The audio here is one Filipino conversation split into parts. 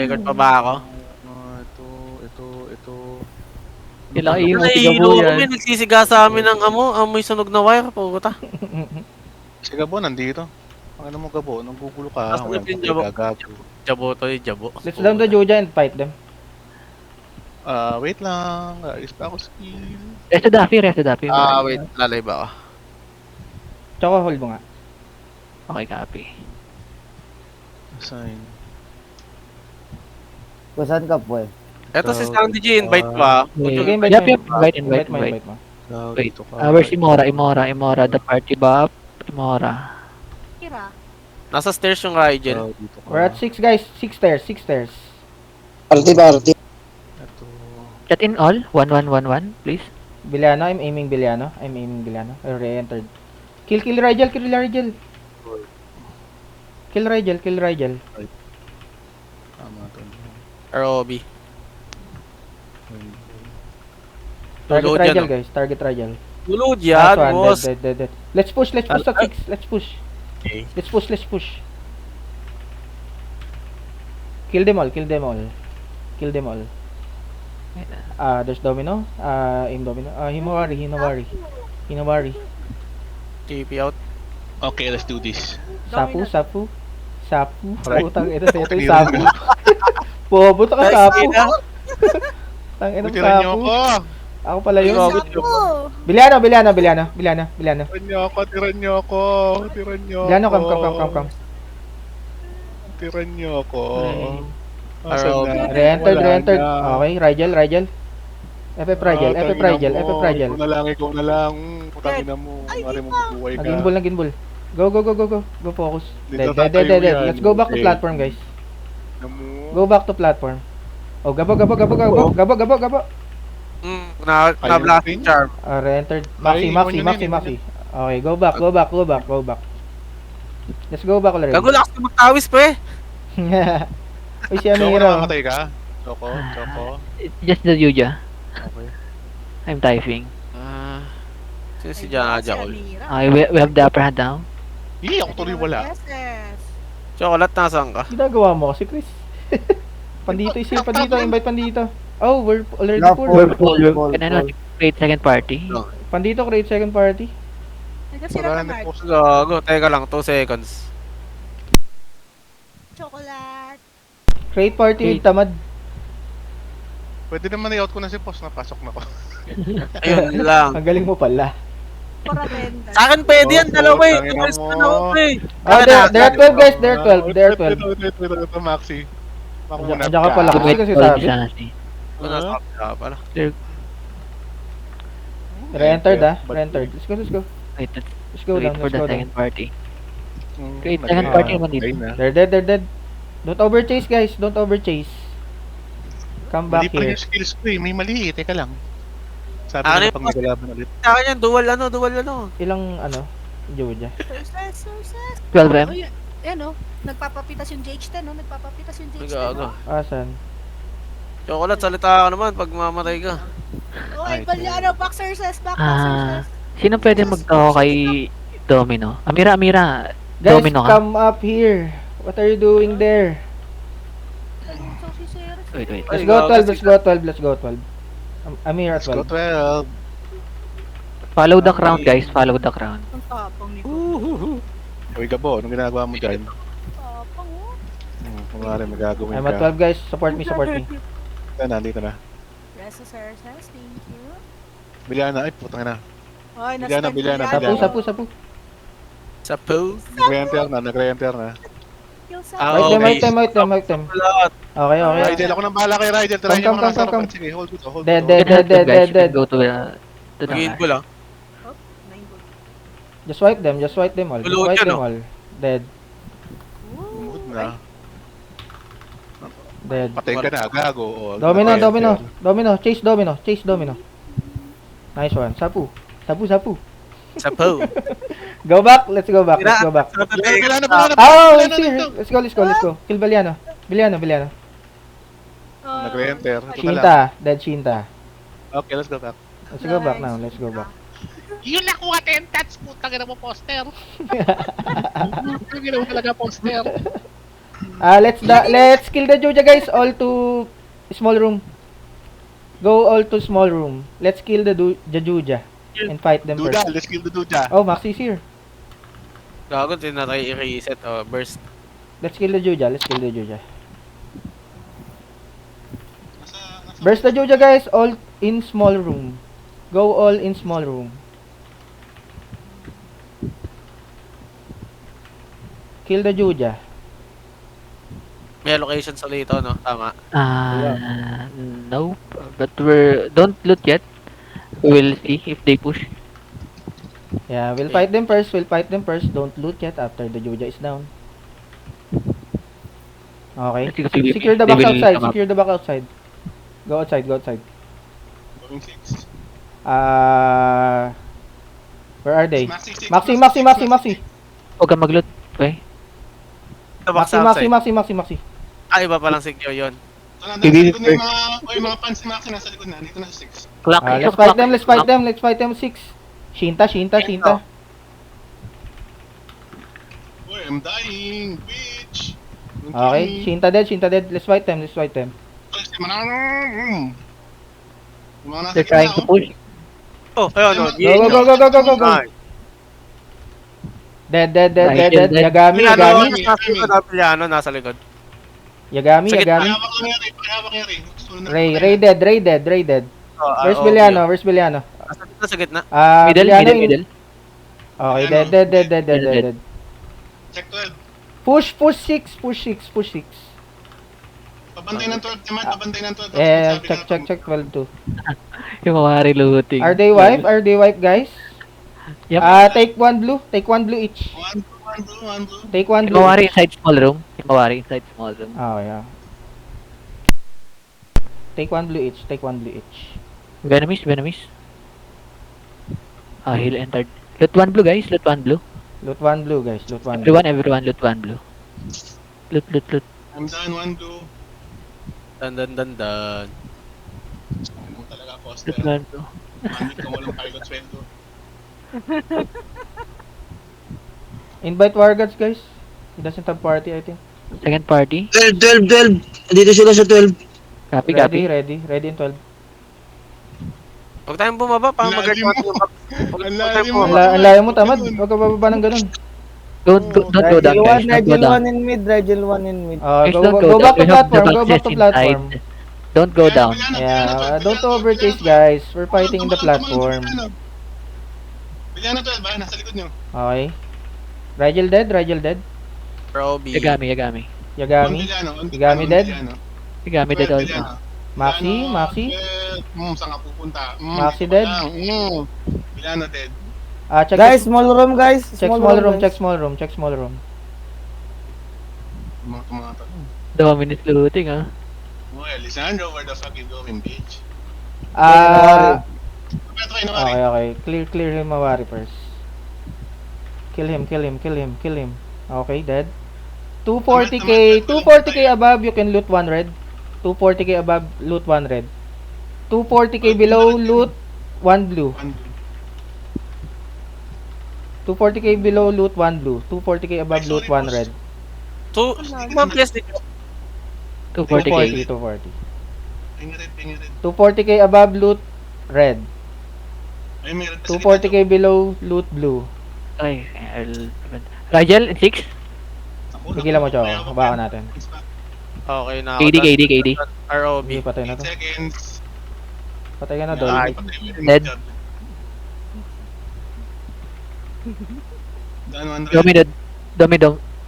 Record pa ba ako? Ito. Kailangan yung Nahihilo tigabuyan. kami, nagsisiga sa amin ng amoy sunog na wire, puta. Si Gabo nandito. Ang ano mo Gabo, nanggugulo ka. Nasa Walang lupin, patay Gabo. gagago. Jabo to yung jabo. Let's down the Joja and fight them. Wait lang. Ayos pa ako skill. Resto Daffy. Wait, lalay ba ako? Tsaka hold mo nga. Okay, copy. Assign. Kung saan ka po eh? Eto si Sandy G, invite ba? Sige, invite Yup, mo. yup, invite. mo. Wait, where's Imora? The party ba? Imora. Kira. Nasa stairs yung Rigel. We're at 6 guys. 6 stairs. Party. Ito. Chat in all? 1111, please. Biliano, I'm aiming Biliano. I re-entered. Kill Rigel. Kill Rigel. Tama to. ROB. Target Tulod Rigel yan, guys. Target Rigel. Tulod Last yan, one, boss. dead. Let's push at 6. Let's push. Okay. Let's push. Kill them all. There's Domino. Aim Domino. Hinawari. TP out. Okay, let's do this. Sapu. Right. Putang ina, ito yung sapu. Pupunta ka sapu. Tang ina Tira niyo sapu. ako. Ako pala yun. Grabe. Biliano. Tiran niyo ako. Biliano, come. Tiran niyo ako. Araw. Re-entered. Okay, Rigel. FF Rigel. Ikaw na lang. Putangin na mo. Mari mo mabuhay ka. Nag-inball. Go. Go focus. Dito Dead. tatayo yan. Let's go back to Okay. platform, guys. Namu. Go back to platform. Oh, gabo. Na-blast yung charm. Re-entered. Ay, Maxi. iwan yun. Okay, go back. Let's go back already. Gagulakas ka magtawis pa eh. Uy, si Choco, Amiro. namamatay ka? Choco. Just the Yuja. Okay. I'm typing. Sino si Jaja Col? Okay, we have the upper hand now. Ako tuloy wala. Chocolate, nasaan ka? Ginagawa mo kasi, Chris. Pandito, invite pandito. Oh, we're already No, full. full. Can I not create second party? No. Pandito, create second party. Wala na post. Gago, teka lang, 2 seconds. Chocolate. Create party with tamad. Pwede naman i-out ko na si post. Napasok na ko. Ayun lang. Ang galing mo pala. Para benda. Sa akin pwede yan, dalawa eh. Tangina Tumalis mo. ka na ako eh. Oh, they're 12 guys, they're 12. Ito, Maxi. Makunat Andiyan ka pala. To Kasi wait kasi for sabi. Insanity. Nasabi ka pala. Re-entered. Let's go. Wait, Let's go wait down. for Let's the go down. second party. Mm, Create nag- second party naman dito. Ayun na. They're dead. Don't overchase guys, don't overchase. Come Mali back pa here. yung skills ko eh. May mali eh. Teka lang. Sabi Ano ko yung pag nagalaban ulit. Sa akin yan, dual ano. Ilang Joja? Sources. 12M? Oh, yan o. Nagpapapitas yung JH10, no? Nagpapapitas yung JH10. Gago. Asan? Chocolate, salita ka naman pag mamatay ka. Oh, Ay, Balyano, back sources, back Ah, sources. sino pwede magtao kay Domino? Amira, Guys, Domino ka? come up here. What are you doing there? So, si Sir. Wait. Let's go 12. I'm here at Let's go 12. 12. Follow the crown, guys. Follow the crown. Ang tapang ni Ko. Uy, Gabo, anong ginagawa mo dyan? Tapang, oh. Kumari, magagawin I'm at ka. 12 guys. Support me. Dito na. Rest of sources, thank you. Biliana, ay putang na. Ay, Biliana. Sapu. Sapo. Nag-re-enter na. Kill sa... Wait them. Okay. Rigel, ako nang bahala kay Rigel. Try niyo mga nasa Come. harapan. Sige, hold it. Dead. Guys, you can go to the Mag-inball ah. Oh, 9 gold. Just wipe them all. Tulog yan, oh. Dead. Mood na. Dead. Patay ka na, gago. Oh, Domino. Chase Domino. Nice one. Sapu. Sapo. Go back. Let's go back. Biliana. Oh, let's go. Kill Biliano. Nag-re-enter. Ito na lang. Shinta. Dead Shinta. Okay, let's go back. Let's go back now. Let's go back. Yun nakuha 10 tats, putang ina mo poster. Putang ina mo talaga poster. Let's kill the Juja, guys. All to small room. Go all to small room. Let's kill the Juja and fight them Duda, first. let's kill the Duda. Oh, Max is here. Gago, tinatry i-reset. Oh, burst. Let's kill the Juja. Burst the Juja, guys. All in small room. Go all in small room. Kill the Juja. May location sa lito, no? Tama. Nope. But don't loot yet. We'll see if they push. Yeah, we'll fight them first. Don't loot yet after the Juja is down. Okay. Secure the They box will outside. come up. Secure the box outside. Go outside. Going 6. Where are they? Maxi 6. Maxi. Huwag kang mag-loot. Okay? Maxi. Iba palang secure yun. Nasa likod na yung mga fans ni Maxi nasa likod na. Dito na sa 6. Clock. Let's fight them 6. Shinta. Boy, I'm dying, bitch. Don't Okay, kill me. Shinta dead. Let's fight them. Ay, si Manano. Yung mga nasa They're gitna, trying to push. Oh, ayun, no. Go. Dead. Yagami. Nasa likod. Yagami. Pahawak niya rin. Sunod na- Ray dead. Oh, Where's Biliano? Sa gitna. Middle. Okay, dead. Check 12. Push 6. Pabantay ng 12, Timad. Pabantay ng 12. Yeah, Sabi na- check 12 too. Yung mawari looting. Are they wipe, guys? Yep. Take one blue each. One blue. Take one Yung blue. mawari inside small room. Oh, yeah. Take one blue each. Venomous. Heal entered. Loot one blue, guys. Loot one blue, guys. Everyone loot one blue. Loot. I'm done, one blue. Dan. Ano mo talaga, Foster. Loot one blue. Manit ka walang pilot sweldo. Invite Wargats, guys. He doesn't have party, I think. Second party. 12. Dito sila sa 12. Copy. Ready in 12. Huwag tayong bumaba para mag-guard Lalim natin yung mo. box. Ang lalim mo. Ang layo mo, tamad. Huwag ka bababa ng ganun. Don't go down, guys. Don't go down. in mid. Rigel 1 in mid. Guys, Go don't back to down. We have the platform. Go back boxes to platform. inside. Don't go down. Yeah, don't overchase, guys. We're fighting in the platform. Biliano 12 ba? Nasa likod nyo. Okay. Rigel dead. Robbie. Yagami. Yagami dead. Yagami dead also. Maxi. Saan ka pupunta? Maxi dead. Biliano dead. Check Guys, small room, guys. check small room. Mga to. 2 minutes looting, ah. Well, Lisandro, where the fuck you going, bitch? Ito kayo nawari. Okay. Clear him, Mawari first. Kill him. Okay, dead. 240k above, you can loot 1 red. 240k above, loot 1 red. 240k below, loot 1 blue. One blue. 240k below, loot 1 blue. 240k above, loot 1 red. Two, PS dito. 240k. 240. Ping red. 240k above, loot red. Ay, may red pa sa 240k below, loot blue. Okay, Rigel, 6. Ako, Tigilan mo, Choco. kaya ako- Habakan natin. Okay na. KD. ROB. Hindi, patay na 8 to. seconds. Patay ka na, Ay, Dol. Dead. Done 100.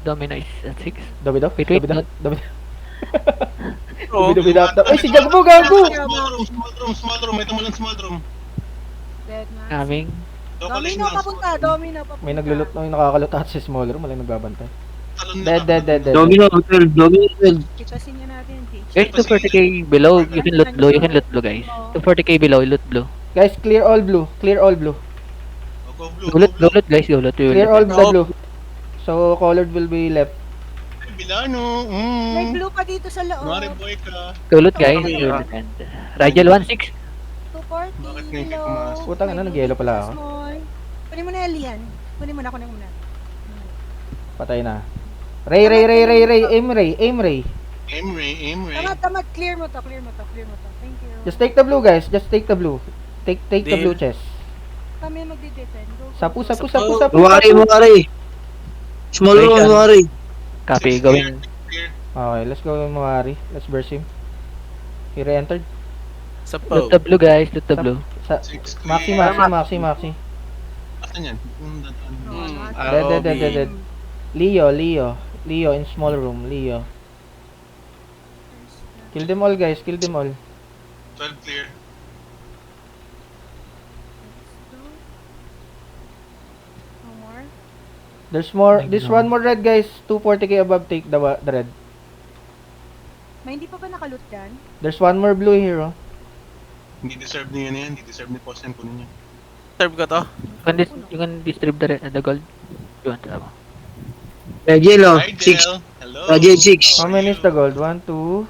Domi nice at 6. Dobido? Wait, Dobido? Oh, Ay, si Jagbo, gago! Small room. Ito mo lang small room. Dead na. Coming. Domino papunta. May nakakalutat sa small room, wala yung nagbabantay. Talon na Dead. Domino 12. Kitasin niya natin yung H. Guys, 240k below, you can loot blue, guys. 240k below, loot blue. Guys, clear all blue. Oh, go blue. Go loot, guys, go loot. Clear all the blue. So, colored will be left. Ay, Bilano. May blue pa dito sa loob. Kunwari boy ka. Go loot, guys. Go loot. And Rigel 1-6. 240 Bakit ngayon kayo below. pumasok? Putang ina, nag-yellow pala ako. Small. Kunin mo na yan, Lian. Kunin mo na. Patay na. Ray. Aim Ray. Aim Ray. Tamad. Clear mo to. Thank you. Just take the blue, guys. Just take the blue. Take the Deal. blue chest. Kami magdi-defend. Go. Sapu. Mawari. Small Wait, room, mawari. Copy, going. Clear. Okay, let's go Mawari. Let's burst him. He re-entered. Sa Loot Poe. the blue, guys. Loot the blue. Sa 6 Maxi. Asan yan? Dead. Leo in small room. Leo. Kill them all, guys. 12 clear. No more. There's one more red, guys. 240k above. Take the red. May hindi pa ba nakaloot yan? There's one more blue here, oh. Hindi deserve niya yan. Hindi deserve ni Posten kunin niya. Serve ko to. You can distribute the gold. You want to. Rigel, Rigel. 6. Hello. Rigel, 6. How many is the gold? 1, 2,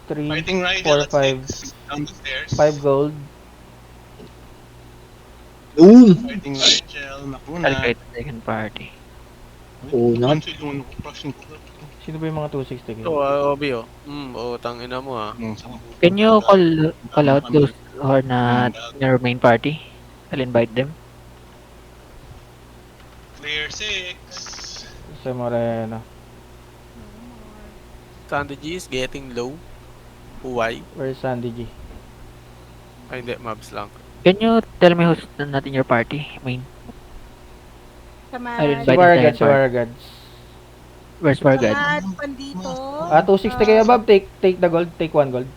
3, Fighting Rigel 4, at 5. 6. Down the stairs. 5 gold. Boom. Fighting Rigel. Nakuna. Allocate the second party. Oo na. Crushing ko. Sino ba yung mga 260k? So, Obi, oh. Tangina mo, ah. Can you call out those who are not in your main party? I'll invite them. Clear 6. Sa Moreno. Sandy G is getting low. Why? Where's Sandy G? Ay, hindi. Mobs lang. Can you tell me who's not in your party? Main. Tamad. Ayun, Si By the Waragads, time, Waragads. Where's Wargad? Tamad. Pandito. 260k above. Take the gold. Take 1 gold.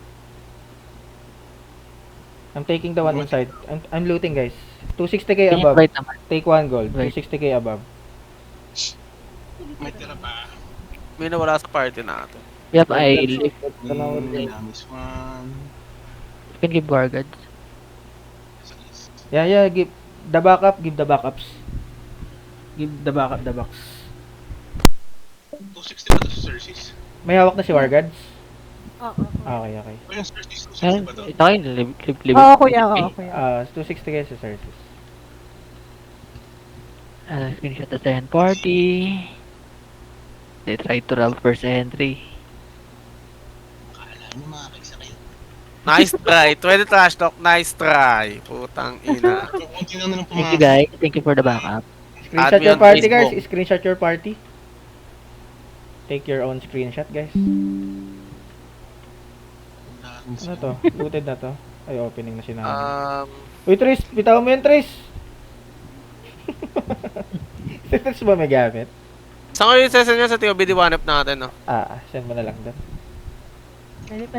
I'm taking the one inside. I'm looting, guys. 260k Can you above. invite naman? Take 1 gold. Right. 260k above. May tira pa. May nawala sa party natin. Yep, I Dinamis 1. you can give Wargad. Yeah. Give the backup. Give the backups. Give the backup the box. 260 ba ito sa Cersei's? May hawak na si Wargads. Oo. Okay. O yung Cersei's Yan, 260 ba ito? ito kayo, live. Oo, kuya. 260k si Cersei. Screenshot the second party. They tried to rob first entry. Kala nyo makakaisa kayo. Nice try. 20 trash talk. Nice try. Putang ina. So, konti na lang Thank you guys. Thank you for the backup. Screenshot Add me your on party, Facebook. guys. Screenshot your party. Take your own screenshot, guys. Ano to? Looted na to. Ay, opening na sinabi. Uy, Tris! Bitaw mo yun, Tris! Si Tris ba may gamit? Saan ko yung session nyo sa TOBD 1Up natin, no? Send mo na lang doon. Pwede pa